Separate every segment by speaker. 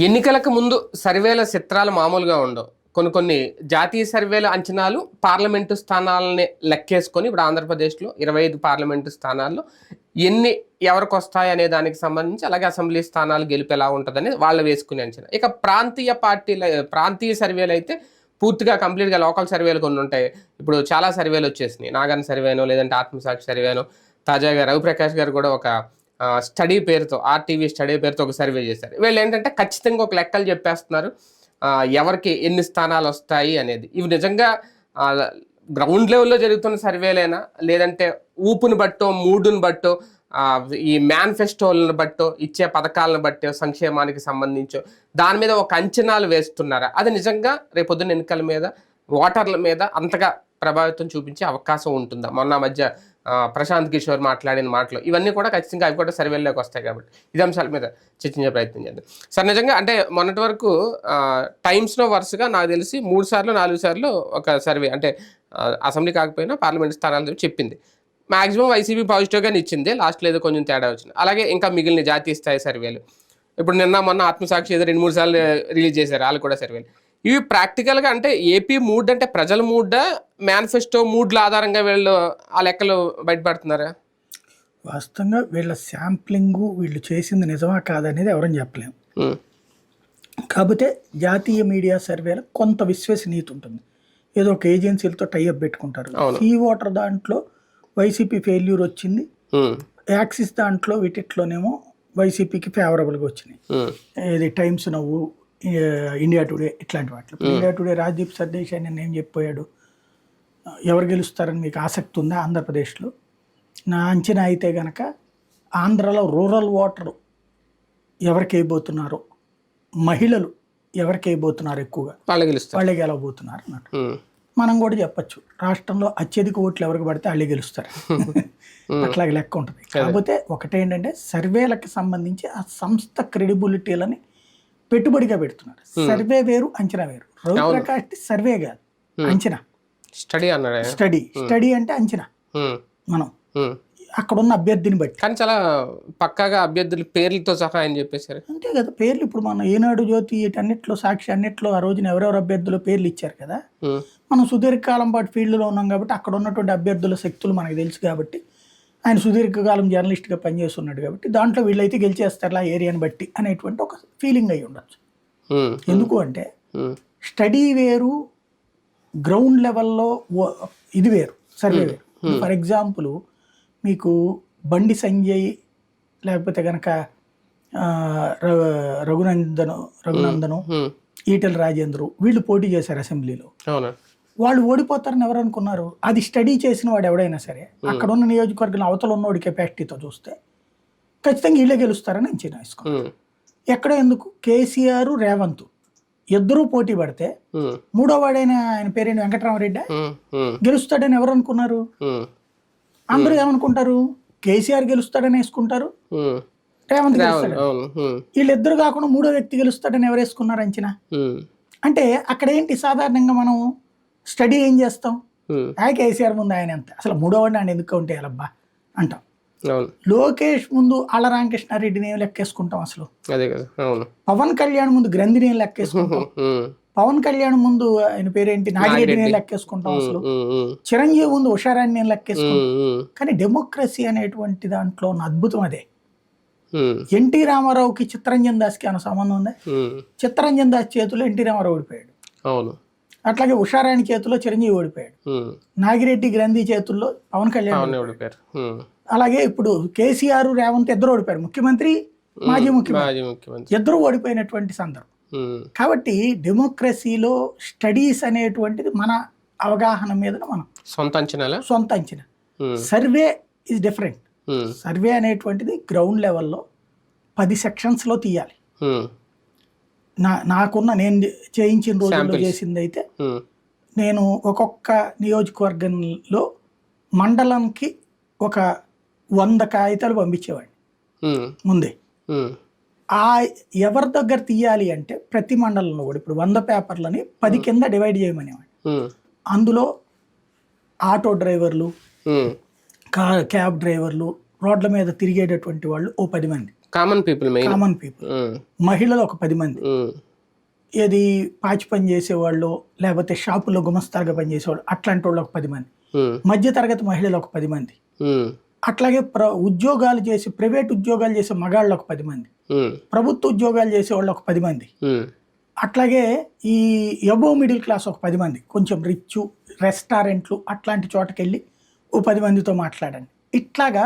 Speaker 1: ఎన్నికలకు ముందు సర్వేల చిత్రాలు మామూలుగా ఉండవు. కొన్ని జాతీయ సర్వేల అంచనాలు పార్లమెంటు స్థానాలని లెక్కేసుకొని ఇప్పుడు ఆంధ్రప్రదేశ్లో 25 పార్లమెంటు స్థానాల్లో ఎన్ని ఎవరికి వస్తాయి అనే దానికి సంబంధించి, అలాగే అసెంబ్లీ స్థానాలు గెలుపు ఎలా ఉంటుందని వాళ్ళు వేసుకునే అంచనా. ఇక ప్రాంతీయ సర్వేలు అయితే పూర్తిగా కంప్లీట్గా లోకల్ సర్వేలు కొన్ని ఉంటాయి. ఇప్పుడు చాలా సర్వేలు వచ్చేసినాయి. నాగన్ సర్వేనో లేదంటే ఆత్మసాక్షి సర్వేనో, తాజాగా రవిప్రకాష్ గారు కూడా ఒక స్టడీ పేరుతో, ఆర్టీవీ స్టడీ పేరుతో ఒక సర్వే చేశారు. వీళ్ళు ఏంటంటే ఖచ్చితంగా ఒక లెక్కలు చెప్పేస్తున్నారు ఎవరికి ఎన్ని స్థానాలు వస్తాయి అనేది. ఇవి నిజంగా గ్రౌండ్ లెవెల్లో జరుగుతున్న సర్వేలైనా, లేదంటే ఊపుని బట్టో, మూడుని బట్టో, ఈ మేనిఫెస్టోలను బట్టో, ఇచ్చే పథకాలను బట్టో, సంక్షేమానికి సంబంధించో దాని మీద ఒక అంచనాలు వేస్తున్నారా? అది నిజంగా రేపొద్దున ఎన్నికల మీద, ఓటర్ల మీద అంతగా ప్రభావితం చూపించే అవకాశం ఉంటుందా? మొన్న మధ్య ప్రశాంత్ కిషోర్ మాట్లాడిన మాటలు ఇవన్నీ కూడా ఖచ్చితంగా అవి కూడా సర్వేల్లోకి వస్తాయి. కాబట్టి ఇది అంశాల మీద చర్చించే ప్రయత్నం చేద్దాం సార్. నిజంగా అంటే మొన్నటి వరకు టైమ్స్లో వరుసగా నాకు తెలిసి 3 సార్లు 4 సార్లు ఒక సర్వే, అంటే అసెంబ్లీ కాకపోయినా పార్లమెంట్ స్థానాలు చెప్పింది. మాక్సిమం వైసీపీ పాజిటివ్గానే ఇచ్చింది, లాస్ట్లో ఏదో కొంచెం తేడా వచ్చింది. అలాగే ఇంకా మిగిలిన జాతీయ స్థాయి సర్వేలు, ఇప్పుడు మొన్న ఆత్మసాక్షి ఏదో 2-3 సార్లు రిలీజ్ చేశారు, వాళ్ళు కూడా సర్వేలు. ఇవి ప్రాక్టికల్గా అంటే ఏపీ మూడ్ అంటే ప్రజల మూడ్డా, మేనిఫెస్టో మూడ్ల ఆధారంగా వీళ్ళు ఆ లెక్కలు బయటపడుతున్నారా?
Speaker 2: వాస్తవంగా వీళ్ళ శాంప్లింగు వీళ్ళు చేసింది నిజమా కాదనేది ఎవరని చెప్పలేము. కాకపోతే జాతీయ మీడియా సర్వేలో కొంత విశ్వసనీయత ఉంటుంది. ఏదో ఒక ఏజెన్సీలతో టైఅప్ పెట్టుకుంటారు. ఈ ఓటర్ దాంట్లో వైసీపీ ఫెయిల్యూర్ వచ్చింది, యాక్సిస్ దాంట్లో వీటిట్లోనేమో వైసీపీకి ఫేవరబుల్గా వచ్చినాయి. ఇది టైమ్స్ నవ్వు, ఇండియా టుడే, ఇట్లాంటి వాటిలో. ఇండియా టుడే రాజ్దీప్ సర్దేశాయ్ నిన్న ఏం చెప్పాడు, ఎవరు గెలుస్తారని మీకు ఆసక్తి ఉందా ఆంధ్రప్రదేశ్లో? నా అంచనా అయితే కనుక ఆంధ్రలో రూరల్ ఓటరు ఎవరికి వేయబోతున్నారో, మహిళలు ఎవరికి వేయబోతున్నారు ఎక్కువగా, వాళ్ళే గెలవబోతున్నారు అన్నట్టు. మనం కూడా చెప్పచ్చు, రాష్ట్రంలో అత్యధిక ఓట్లు ఎవరికి పడితే వాళ్ళే గెలుస్తారు. అట్లాగే లెక్క ఉంటుంది. కాకపోతే ఒకటేంటంటే సర్వేలకు సంబంధించి ఆ సంస్థ క్రెడిబిలిటీలని పెట్టుబడిగా పెడుతున్నారు. సర్వే వేరు, అంచనా వేరు. రవిప్రకాష్ సర్వే కాదు, అంచనా. స్టడీ అంటే అంచనా. మనం అక్కడ ఉన్న అభ్యర్థిని బట్టి,
Speaker 1: కానీ చాలా పక్కాగా అభ్యర్థుల పేర్లతో సహా అని చెప్పేశారు.
Speaker 2: అంతే కదా, పేర్లు ఇప్పుడు మనం ఈనాడు, జ్యోతి, అన్నిట్లో, సాక్షి అన్నిట్లో ఆ రోజున ఎవరెవరు అభ్యర్థుల పేర్లు ఇచ్చారు కదా. మనం సుదీర్ఘకాలం పాటు ఫీల్డ్లో ఉన్నాం కాబట్టి అక్కడ ఉన్నటువంటి అభ్యర్థుల శక్తులు మనకు తెలుసు కాబట్టి, ఆయన సుదీర్ఘకాలం జర్నలిస్ట్గా పనిచేస్తున్నాడు కాబట్టి దాంట్లో వీళ్ళైతే గెలిచేస్తారు ఆ ఏరియాని బట్టి అనేటువంటి ఒక ఫీలింగ్ అయి ఉండొచ్చు. ఎందుకు అంటే స్టడీ వేరు, గ్రౌండ్ లెవెల్లో ఇది వేరు, సర్వే వేరు. ఫర్ ఎగ్జాంపుల్ మీకు బండి సంజయ్ లేకపోతే కనుక రఘునందను, ఈటెల రాజేంద్రు వీళ్ళు పోటీ చేశారు అసెంబ్లీలో. వాళ్ళు ఓడిపోతారని ఎవరు అనుకున్నారు? అది స్టడీ చేసిన వాడు ఎవడైనా సరే అక్కడ ఉన్న నియోజకవర్గం అవతల ఉన్నవాడి కెపాసిటీతో చూస్తే ఖచ్చితంగా వీళ్ళే గెలుస్తారని అంచనా వేసుకున్నారు. ఎక్కడ ఎందుకు? కేసీఆర్, రేవంత్ ఇద్దరూ పోటీ పడితే మూడో వాడైన ఆయన పేరేంటి వెంకటరామరెడ్డి గెలుస్తాడని ఎవరు అనుకున్నారు? అందరూ ఏమనుకుంటారు? కేసీఆర్ గెలుస్తాడని వేసుకుంటారు, రేవంత్ గెలుస్తాడు. వీళ్ళిద్దరు కాకుండా మూడో వ్యక్తి గెలుస్తాడని ఎవరు వేసుకున్నారు అంచనా? అంటే అక్కడ ఏంటి, సాధారణంగా మనం స్టడీ ఏం చేస్తాం, కేసీఆర్ ముందు ఆయన ఎంత, అసలు మూడో వాడిని ఆయన ఎందుకు ఉంటే అలబ్బా అంటాం. లోకేష్ ముందు ఆళ్ళ రామకృష్ణారెడ్డిని ఏం లెక్కేసుకుంటాం అసలు? పవన్ కళ్యాణ్ ముందు గ్రంథిని ఏం లెక్కేసుకుంటాం? పవన్ కళ్యాణ్ ముందు ఆయన పేరేంటి, నాగిరెడ్డిని ఏం లెక్కేసుకుంటాం అసలు? చిరంజీవి ముందు ఉషారాన్ని ఏం లెక్కేసుకుంటాం? కానీ డెమోక్రసీ అనేటువంటి దాంట్లో ఉన్న అద్భుతం అదే. ఎన్టీ రామారావుకి చిత్తరంజన్ దాస్కి ఏమైనా సంబంధం ఉందా? చిత్తరంజన్ దాస్ చేతిలో ఎన్టీ రామారావు ఓడిపోయాడు. అట్లాగే ఉషారాణి చేతుల్లో చిరంజీవి ఓడిపోయాడు. నాగిరెడ్డి, గ్రంథి చేతుల్లో పవన్ కళ్యాణ్ ఓడిపోయారు. అలాగే ఇప్పుడు కేసీఆర్, రేవంత్ ఇద్దరు ఓడిపోయారు. ముఖ్యమంత్రి, మాజీ ముఖ్యమంత్రి ఇద్దరు ఓడిపోయినటువంటి సందర్భం. కాబట్టి డెమోక్రసీలో స్టడీస్ అనేటువంటిది మన అవగాహన మీద మనం సొంత అంచనా. Survey is different. సర్వే అనేటువంటిది గ్రౌండ్ లెవెల్లో 10 సెక్షన్స్లో తీయాలి. నేను చేయించిన రోజుల్లో చేసింది అయితే, నేను ఒక్కొక్క నియోజకవర్గంలో మండలంకి ఒక 100 కాగితాలు పంపించేవాడిని ముందే. ఎవరి దగ్గర తీయాలి అంటే ప్రతి మండలంలో కూడా ఇప్పుడు 100 పేపర్లని 10 కింద డివైడ్ చేయమనేవాడిని. అందులో ఆటో డ్రైవర్లు, క్యాబ్ డ్రైవర్లు, రోడ్ల మీద తిరిగేటటువంటి వాళ్ళు ఓ 10 మంది,
Speaker 1: common people main.
Speaker 2: Common people, మహిళలు ఒక 10 మంది, ఏది పాచి పని చేసేవాళ్ళు లేకపోతే షాపులో గుమస్తాలుగా పనిచేసేవాళ్ళు అట్లాంటి వాళ్ళు ఒక 10 మంది, మధ్య తరగతి మహిళలు ఒక 10 మంది, అట్లాగే ఉద్యోగాలు చేసి ప్రైవేట్ ఉద్యోగాలు చేసే మగాళ్ళు ఒక 10 మంది, ప్రభుత్వ ఉద్యోగాలు చేసే వాళ్ళు ఒక 10 మంది, అట్లాగే ఈ ఎబో మిడిల్ క్లాస్ ఒక 10 మంది, కొంచెం రిచ్ రెస్టారెంట్లు అట్లాంటి చోటకెళ్ళి ఓ 10 మందితో మాట్లాడండి. ఇట్లాగా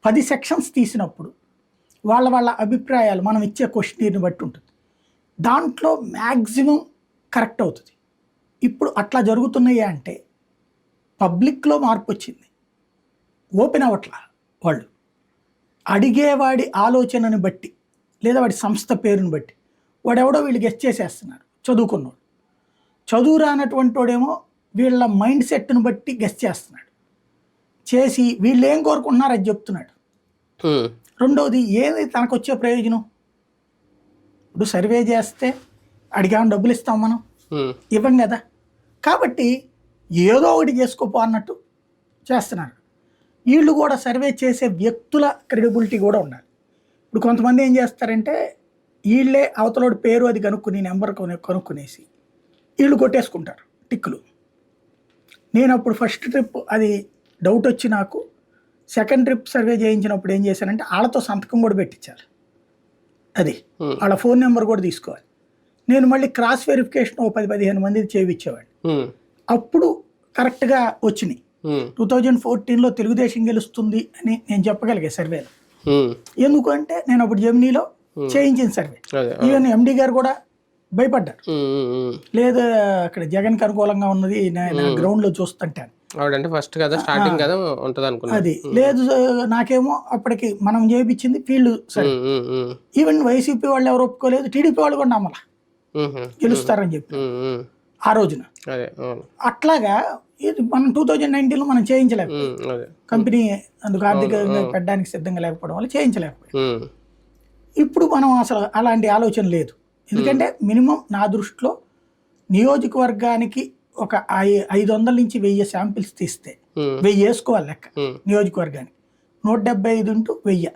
Speaker 2: 10 సెక్షన్స్ తీసినప్పుడు వాళ్ళ అభిప్రాయాలు మనం ఇచ్చే క్వశ్చనీర్ని బట్టి ఉంటుంది, దాంట్లో మ్యాక్సిమం కరెక్ట్ అవుతుంది. ఇప్పుడు అట్లా జరుగుతున్నాయి అంటే పబ్లిక్లో మార్పు వచ్చింది, ఓపెన్ అవ్వట్లా. వాళ్ళు అడిగేవాడి ఆలోచనని బట్టి లేదా వాడి సంస్థ పేరుని బట్టి వాడెవడో వీళ్ళు గెస్ట్ చేసేస్తున్నారు. చదువుకున్నవాడు, చదువు రానటువంటి వాడేమో వీళ్ళ మైండ్ సెట్ను బట్టి గెస్ట్ చేస్తున్నాడు, చేసి వీళ్ళు ఏం కోరుకుంటున్నారు అది చెప్తున్నాడు. రెండవది ఏది తనకు వచ్చే ప్రయోజనం? ఇప్పుడు సర్వే చేస్తే అడిగామని డబ్బులు ఇస్తాం మనం, ఇవ్వం కదా. కాబట్టి ఏదో ఒకటి చేసుకోపో అన్నట్టు చేస్తున్నారు. వీళ్ళు కూడా సర్వే చేసే వ్యక్తుల క్రెడిబిలిటీ కూడా ఉండాలి. ఇప్పుడు కొంతమంది ఏం చేస్తారంటే వీళ్ళే అవతలోడి పేరు అది కనుక్కుని నెంబర్ కనుక్కునేసి వీళ్ళు కొట్టేసుకుంటారు టిక్కులు. నేను అప్పుడు ఫస్ట్ ట్రిప్ అది డౌట్ వచ్చి నాకు సెకండ్ ట్రిప్ సర్వే చేయించినప్పుడు ఏం చేశానంటే వాళ్ళతో సంతకం కూడా పెట్టించాలి, అది వాళ్ళ ఫోన్ నెంబర్ కూడా తీసుకోవాలి. నేను మళ్ళీ క్రాస్ వెరిఫికేషన్ 10-15 మంది చేయించేవాడిని. అప్పుడు కరెక్ట్గా వచ్చినాయి. 2014లో తెలుగుదేశం గెలుస్తుంది అని నేను చెప్పగలిగే సర్వేలో. ఎందుకంటే నేను అప్పుడు జెమినీలో చేయించిన సర్వే. ఈవెన్ ఎండి గారు కూడా భయపడ్డారు, లేదా అక్కడ జగన్కి అనుకూలంగా ఉన్నది గ్రౌండ్లో చూస్తుంటాను.
Speaker 1: ఫస్ట్ కదా స్టార్టింగ్ కదా ఉంటుంది అనుకున్నా.
Speaker 2: అది లేదు, నాకేమో అప్పటికి మనం చేయించింది ఫీల్డ్ సర్వే. ఈవెన్ వైసీపీ వాళ్ళు ఎవరు ఒప్పుకోలేదు, టీడీపీ వాళ్ళు కూడా నమ్మలా గెలుస్తారని చెప్పి ఆ రోజున. అట్లాగా మనం 2019లో మనం చేయించలేకపోయాం, కంపెనీ అందుకు ఆర్థికంగా పెట్టడానికి సిద్ధంగా లేకపోవడం వల్ల చేయించలేకపోయాం. ఇప్పుడు మనం అసలు అలాంటి ఆలోచన లేదు. ఎందుకంటే మినిమం నా దృష్టిలో నియోజకవర్గానికి ఒక 500 నుంచి 1000 శాంపిల్స్ తీస్తే 1000 వేసుకోవాలి లెక్క. నియోజకవర్గానికి 175 × 1000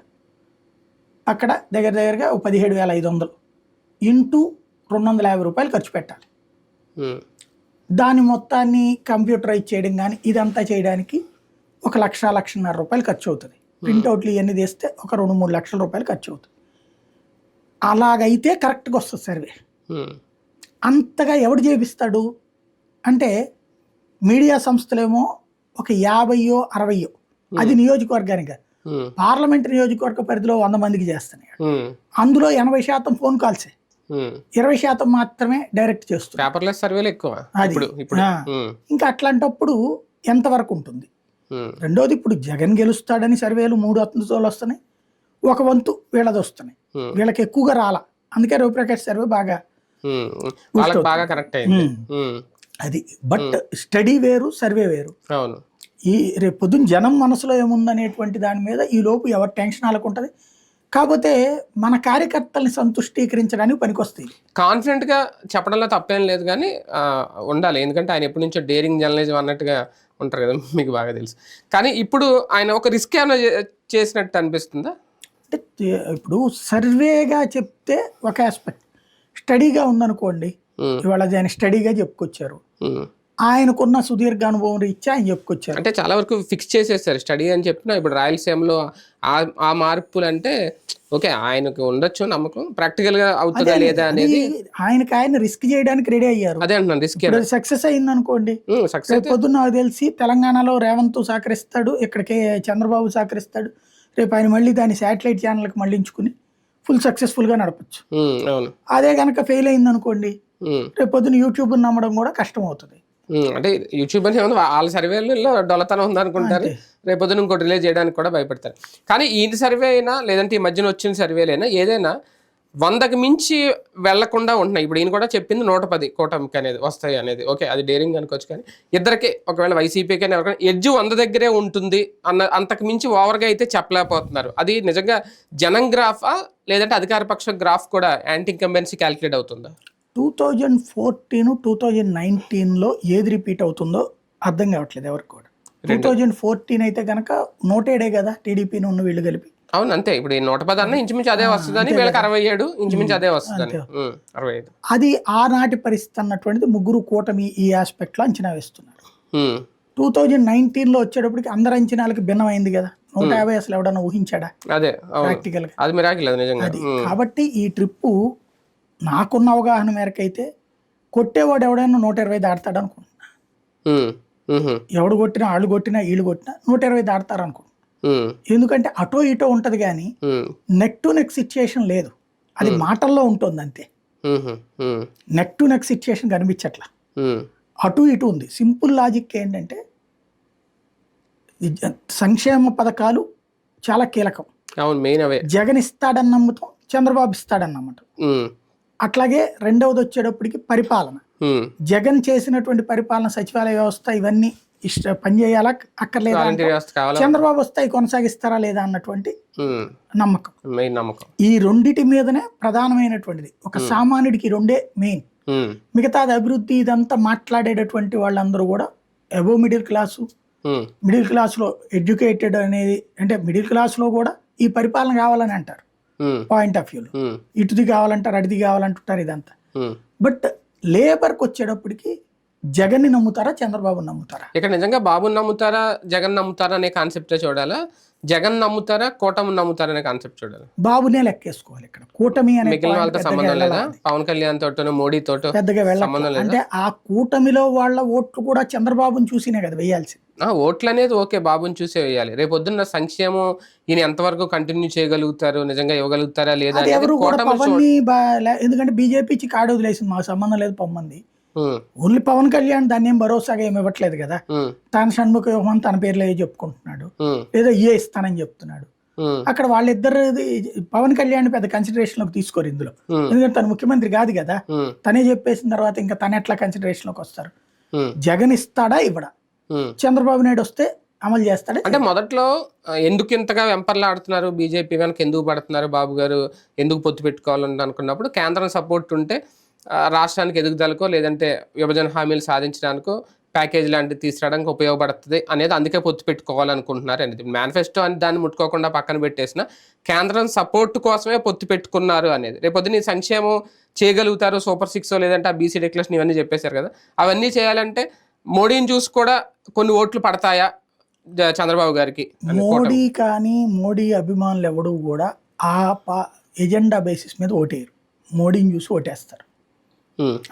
Speaker 2: అక్కడ దగ్గరగా 17,500 ఇంటూ 250 రూపాయలు ఖర్చు పెట్టాలి. దాని మొత్తాన్ని కంప్యూటరైజ్ చేయడం కానీ ఇదంతా చేయడానికి 1,00,000-1,50,000 రూపాయలు ఖర్చు అవుతుంది. ప్రింట్అవుట్లు ఇవన్నీ తీస్తే ఒక 2-3 లక్షల రూపాయలు ఖర్చు అవుతుంది. అలాగైతే కరెక్ట్గా వస్తుంది సర్వే. అంతగా ఎవడు చేపిస్తాడు అంటే మీడియా సంస్థలేమో ఒక 50-60 అది నియోజకవర్గానికి, పార్లమెంట్ నియోజకవర్గ పరిధిలో 100 మందికి చేస్తున్నాయి. అందులో 80% ఫోన్ కాల్సే, 20% మాత్రమే డైరెక్ట్ చేస్తుంది.
Speaker 1: పేపర్లెస్ సర్వేలు ఎక్కువ.
Speaker 2: ఇంకా అట్లాంటప్పుడు ఎంతవరకు ఉంటుంది? రెండోది, ఇప్పుడు జగన్ గెలుస్తాడని సర్వేలు 3 వంతులు వస్తున్నాయి, 1 వంతు వీళ్ళది వస్తున్నాయి. వీళ్ళకి ఎక్కువగా రాలా, అందుకే రవిప్రకాష్ సర్వే బాగా
Speaker 1: కరెక్ట్ అయింది.
Speaker 2: అది బట్ స్టడీ వేరు, సర్వే వేరు. ఈ రేపు పొద్దున్న జనం మనసులో ఏముందనేటువంటి దాని మీద ఈ లోపు ఎవరు టెన్షన్ అలాకుంటుంది. కాకపోతే మన కార్యకర్తల్ని సంతుష్టీకరించడానికి పనికొస్తాయి.
Speaker 1: కాన్ఫిడెంట్గా చెప్పడంలో తప్పేం లేదు, కానీ ఉండాలి. ఎందుకంటే ఆయన ఎప్పటి నుంచో డేరింగ్ జర్నలిజం అన్నట్టుగా ఉంటారు కదా, మీకు బాగా తెలుసు. కానీ ఇప్పుడు ఆయన ఒక రిస్క్ ఏమైనా చేసినట్టు అనిపిస్తుందా?
Speaker 2: అంటే ఇప్పుడు సర్వేగా చెప్తే ఒక ఆస్పెక్ట్, స్టడీగా ఉందనుకోండి, ఇవాళ ఆయన స్టడీగా చెప్పుకొచ్చారు, ఆయనకున్న సుదీర్ఘ అనుభవం రీత్యా ఆయన చెప్పుకొచ్చారు.
Speaker 1: అంటే చాలా వరకు ఫిక్స్ చేసేస్తారు స్టడీ అని చెప్పిన. ఇప్పుడు రాయలసీమలో ఆ మార్పులు అంటే ఓకే, ఆయనకు ఉండొచ్చు నమ్మకం, ప్రాక్టికల్ గా అవుతుందా లేదా అనేది
Speaker 2: ఆయన రిస్క్ చేయడానికి రెడీ అయ్యారు.
Speaker 1: అదే అంటున్నాను, రిస్క్
Speaker 2: సక్సెస్ అయింది అనుకోండి, పొద్దున్న నాకు తెలిసి తెలంగాణలో రేవంత్ సహకరిస్తాడు, ఇక్కడికే చంద్రబాబు సహకరిస్తాడు, రేపు ఆయన మళ్ళీ దాన్ని శాటిలైట్ ఛానల్కి మళ్ళించుకుని ఫుల్ సక్సెస్ఫుల్గా నడపచ్చు. అదే కనుక ఫెయిల్ అయింది అనుకోండి, రేపు పొద్దున యూట్యూబ్ నమ్మడం కూడా కష్టం అవుతుంది.
Speaker 1: అంటే యూట్యూబ్ అని వాళ్ళ సర్వేలలో డొల్లతనం ఉందనుకుంటారు, రేపు పొద్దున ఇంకోటి రిలీజ్ చేయడానికి కూడా భయపడతారు. కానీ ఈ సర్వే అయినా లేదంటే ఈ మధ్యన వచ్చిన సర్వేలైనా ఏదైనా 100కి మించి వెళ్లకుండా ఉంటున్నాయి. ఇప్పుడు ఈయన కూడా చెప్పింది 110 కూటమికి అనేది వస్తాయి అనేది. ఓకే, అది డేరింగ్ అనుకోవచ్చు, కానీ ఇద్దరికి ఒకవేళ వైసీపీకి అని ఎవరికైనా ఎడ్జ్ 100 దగ్గరే ఉంటుంది అంతకు మించి ఓవర్గా అయితే చెప్పలేకపోతున్నారు. అది నిజంగా జనం గ్రాఫా లేదంటే అధికార పక్ష గ్రాఫ్ కూడా యాంటీ ఇన్కంబెన్సీ క్యాలిక్యులేట్ అవుతుందా?
Speaker 2: 2014, 2019లో ఏది రిపీట్ అవుతుందో అర్థం కావట్లేదు ఎవరికి కూడా. 2014 అయితే కనుక 107 కదా టీడీపీని ఉన్న వీళ్ళు కలిపి,
Speaker 1: అవును అంతే. ఇప్పుడు ఈ 110 ఇంచుమించు అదే వస్తుందని, వీళ్ళకి 67 ఇంచుమించు అదే వస్తుందని. 65.
Speaker 2: అది ఆనాటి పరిస్థితి అన్నటువంటిది ముగ్గురు కూటమి ఈ ఆస్పెక్ట్ లో అంచనా వేస్తున్నారు. 2019లో వచ్చేటప్పటికి అందరి అంచనాలకి భిన్నమైంది కదా. 150 అసలు ఎవడన్నా ఊహించాడా
Speaker 1: అదే
Speaker 2: ప్రాక్టికల్ గా?
Speaker 1: అది మిరాకిల్ నిజంగా.
Speaker 2: అది కాబట్టి ఈ ట్రిప్పు నాకున్న అవగాహన మేరకు అయితే కొట్టేవాడు ఎవడైనా 120 దాడతాడు అనుకుంటున్నా. ఎవడు కొట్టినా, వాళ్ళు కొట్టినా, వీళ్ళు కొట్టినా 120 దాడతారు అనుకుంటున్నా. ఎందుకంటే అటో ఇటో ఉంటది కానీ నెక్ టు నెక్ సిచ్యుయేషన్ లేదు. అది మాటల్లో ఉంటుంది అంతే. నెక్ టు నెక్ సిచ్యుయేషన్ కనిపించట్లా, అటు ఇటు ఉంది. సింపుల్ లాజిక్ ఏంటంటే సంక్షేమ పథకాలు చాలా కీలకం. జగన్ ఇస్తాడని నమ్ముతాం, చంద్రబాబు ఇస్తాడని నమ్మటం. అట్లాగే రెండవది వచ్చేటప్పటికి పరిపాలన. జగన్ చేసినటువంటి పరిపాలన, సచివాలయ వ్యవస్థ, ఇవన్నీ పనిచేయాలా అక్కర్లేదా, చంద్రబాబు వస్తాయి కొనసాగిస్తారా లేదా అన్నటువంటి నమ్మకం. ఈ రెండిటి మీదనే ప్రధానమైనటువంటిది. ఒక సామాన్యుడికి రెండే మెయిన్. మిగతాది అభివృద్ధి ఇదంతా మాట్లాడేటటువంటి వాళ్ళందరూ కూడా అబో మిడిల్ క్లాసు, మిడిల్ క్లాస్ లో ఎడ్యుకేటెడ్ అనేది, అంటే మిడిల్ క్లాస్ లో కూడా ఈ పరిపాలన కావాలని అంటారు. పాయింట్ ఆఫ్ వ్యూలో ఇటుది కావాలంటారు, అడిది కావాలంటుంటారు, ఇదంతా. బట్ లేబర్కి వచ్చేటప్పటికి జగన్ ని నమ్ముతారా, చంద్రబాబు నమ్ముతారా?
Speaker 1: ఇక్కడ నిజంగా బాబుని నమ్ముతారా, జగన్ నమ్ముతారా అనే కాన్సెప్ట్ చూడాలా, జగన్ నమ్ముతారా, కూటమి నమ్ముతారా అనే కాన్సెప్ట్ చూడాలి.
Speaker 2: బాబునే లెక్కేసుకోవాలి ఇక్కడ. కూటమి అనే
Speaker 1: మిగిలిన వాళ్ళతో సంబంధం లేదా, పవన్ కళ్యాణ్ తోటో మోడీ తోటో
Speaker 2: పెద్దగా వెళ్ళాలి. అంటే ఆ కూటమిలో వాళ్ళ ఓట్లు కూడా చంద్రబాబుని చూసినే కదా వేయాల్సింది.
Speaker 1: ఓట్లు అనేది ఓకే, బాబుని చూసే వేయాలి. రేపు పొద్దున్న సంక్షేమం ఈయన ఎంతవరకు కంటిన్యూ చేయగలుగుతారు, నిజంగా ఇవ్వగలుగుతారా లేదా,
Speaker 2: ఎందుకంటే బీజేపీ ఇచ్చి కాడు వదిలేసింది, మాకు సంబంధం లేదు పొమ్మంది. ఓన్లీ పవన్ కళ్యాణ్ దాన్ని ఏం భరోసాగా ఏమి ఇవ్వట్లేదు కదా. తన షణ్ముఖ వ్యూహం తన పేర్లో చెప్పుకుంటున్నాడు, లేదా ఇస్తానని చెప్తున్నాడు. అక్కడ వాళ్ళిద్దరు పవన్ కళ్యాణ్ పెద్ద కన్సిడరేషన్ లోకి తీసుకోరు ఇందులో. ఎందుకంటే తను ముఖ్యమంత్రి కాదు కదా. తనే చెప్పేసిన తర్వాత ఇంకా తన ఎట్లా కన్సిడరేషన్ లోకి వస్తారు? జగన్ ఇస్తాడా, ఇవ్వడా? చంద్రబాబు నాయుడు వస్తే అమలు చేస్తాడు.
Speaker 1: అంటే మొదట్లో ఎందుకు ఇంతగా వెంపర్లాడుతున్నారు, బీజేపీ వెనక ఎందుకు పడుతున్నారు, బాబు గారు ఎందుకు పొత్తు పెట్టుకోవాలని అనుకున్నప్పుడు కేంద్రం సపోర్ట్ ఉంటే రాష్ట్రానికి ఎదుగుదలకో లేదంటే విభజన హామీలు సాధించడానికో ప్యాకేజ్ లాంటివి తీసుకురావడానికి ఉపయోగపడుతుంది అనేది, అందుకే పొత్తు పెట్టుకోవాలనుకుంటున్నారు అనేది. మేనిఫెస్టో అని దాన్ని ముట్టుకోకుండా పక్కన పెట్టేసిన కేంద్రం సపోర్ట్ కోసమే పొత్తు పెట్టుకున్నారు అనేది. రేపొద్దున సంక్షేమం చేయగలుగుతారు, సూపర్ 6 లేదంటే ఆ బీసీ డిక్లరేషన్ ఇవన్నీ చెప్పేశారు కదా. అవన్నీ చేయాలంటే మోడీని చూసి కూడా కొన్ని ఓట్లు పడతాయా చంద్రబాబు గారికి?
Speaker 2: మోడీ కానీ మోడీ అభిమానులు ఎవడు కూడా ఆ ఎజెండా బేసిస్ మీద ఓటేయరు. మోడీని చూసి ఓటేస్తారు,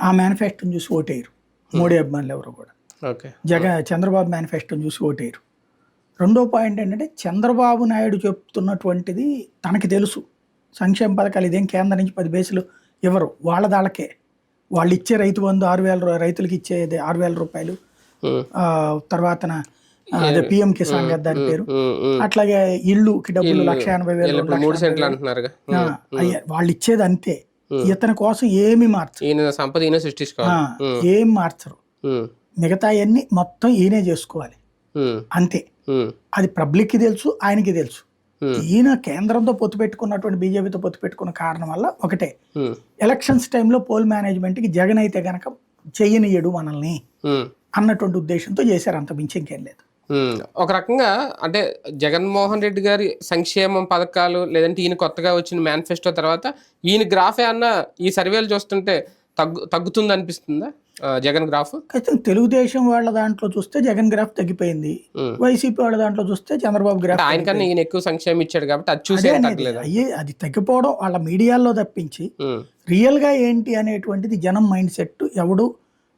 Speaker 2: ఆ మేనిఫెస్టోని చూసి ఓటేయరు. మోడీ అభిమానులు ఎవరు కూడా చంద్రబాబు మేనిఫెస్టోని చూసి ఓటేయరు. రెండో పాయింట్ ఏంటంటే చంద్రబాబు నాయుడు చెప్తున్నటువంటిది తనకి తెలుసు. సంక్షేమ పథకాలు ఇదేం కేంద్రం నుంచి 10 బేసులు ఇవ్వరు, వాళ్ళకే. వాళ్ళు ఇచ్చే రైతు బంధు 6,000 రైతులకి ఇచ్చేది 6,000 రూపాయలు. తర్వాత అదే పిఎం కిసాన్ కదా దాని పేరు. అట్లాగే ఇళ్ళుకి డబ్బులు 1,80,000 వాళ్ళు ఇచ్చేది అంతే. ఇతని కోసం ఏమి ఏం మార్చరు. మిగతా అన్ని మొత్తం ఈయనే చేసుకోవాలి అంతే. అది పబ్లిక్ కి తెలుసు, ఆయనకి తెలుసు. ఈయన కేంద్రంతో పొత్తు పెట్టుకున్నటువంటి బీజేపీతో పొత్తు పెట్టుకున్న కారణం వల్ల ఒకటే, ఎలక్షన్స్ టైంలో పోల్ మేనేజ్మెంట్ కి జగన్ అయితే గనక చెయ్యనియడు మనల్ని అన్నటువంటి ఉద్దేశంతో చేశారు, అంత మించి ఇంకేం లేదు.
Speaker 1: ఒక రకంగా అంటే జగన్మోహన్ రెడ్డి గారి సంక్షేమం పథకాలు లేదంటే ఈయన కొత్తగా వచ్చిన మేనిఫెస్టో తర్వాత ఈయన గ్రాఫ్ ఏమన్నా ఈ సర్వేలు చూస్తుంటే తగ్గుతుంది అనిపిస్తుందా జగన్ గ్రాఫ్?
Speaker 2: తెలుగుదేశం వాళ్ళ దాంట్లో చూస్తే జగన్ గ్రాఫ్ తగ్గిపోయింది, వైసీపీ వాళ్ళ దాంట్లో చూస్తే చంద్రబాబు గ్రాఫ్.
Speaker 1: ఆయన కన్నా ఈయన ఎక్కువ సంక్షేమం ఇచ్చాడు కాబట్టి అది చూసే తగ్గలేదు.
Speaker 2: అది తగ్గిపోవడం వాళ్ళ మీడియాలో తప్పించి రియల్ గా ఏంటి అనేటువంటిది జనం మైండ్ సెట్ ఎవడు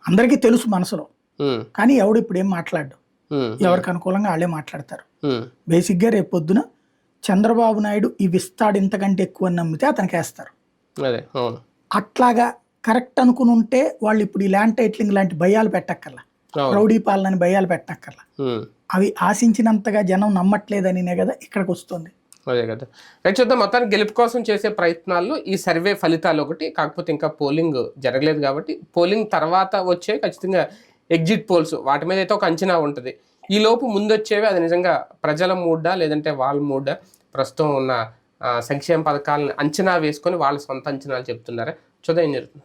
Speaker 2: అందరికీ తెలుసు మనసులో. కానీ ఎవడు ఇప్పుడు ఏం మాట్లాడు, ఎవరికి అనుకూలంగా వాళ్ళే మాట్లాడతారు. బేసిక్ గా రేపు పొద్దున చంద్రబాబు నాయుడు ఇవి ఇస్తాడు ఇంతకంటే ఎక్కువ నమ్మితే అతనికి వేస్తారు. అట్లాగా కరెక్ట్ అనుకుని ఉంటే వాళ్ళు ఇప్పుడు ఈ ల్యాండ్ టైటిలింగ్ లాంటి భయాలు పెట్టక్కర్లా, రౌడీ పాలనని భయాలు పెట్టక్కర్లా. అవి ఆశించినంతగా జనం నమ్మట్లేదనినే కదా ఇక్కడికి వస్తుంది.
Speaker 1: అదే కదా. రైట్, చూద్దాం. మొత్తానికి గెలుపు కోసం చేసే ప్రయత్నాల్లో ఈ సర్వే ఫలితాలు ఒకటి. కాకపోతే ఇంకా పోలింగ్ జరగలేదు కాబట్టి పోలింగ్ తర్వాత వచ్చే ఖచ్చితంగా ఎగ్జిట్ పోల్స్ వాటి మీద అయితే ఒక అంచనా ఉంటుంది. ఈ లోపు ముందొచ్చేవి అది నిజంగా ప్రజల మూడ్డా లేదంటే వాళ్ళ మూడ్డా, ప్రస్తుతం ఉన్న సంక్షేమ పథకాలను అంచనా వేసుకొని వాళ్ళ సొంత అంచనాలు చెప్తున్నారా? చూద్దాం ఏం జరుగుతుంది.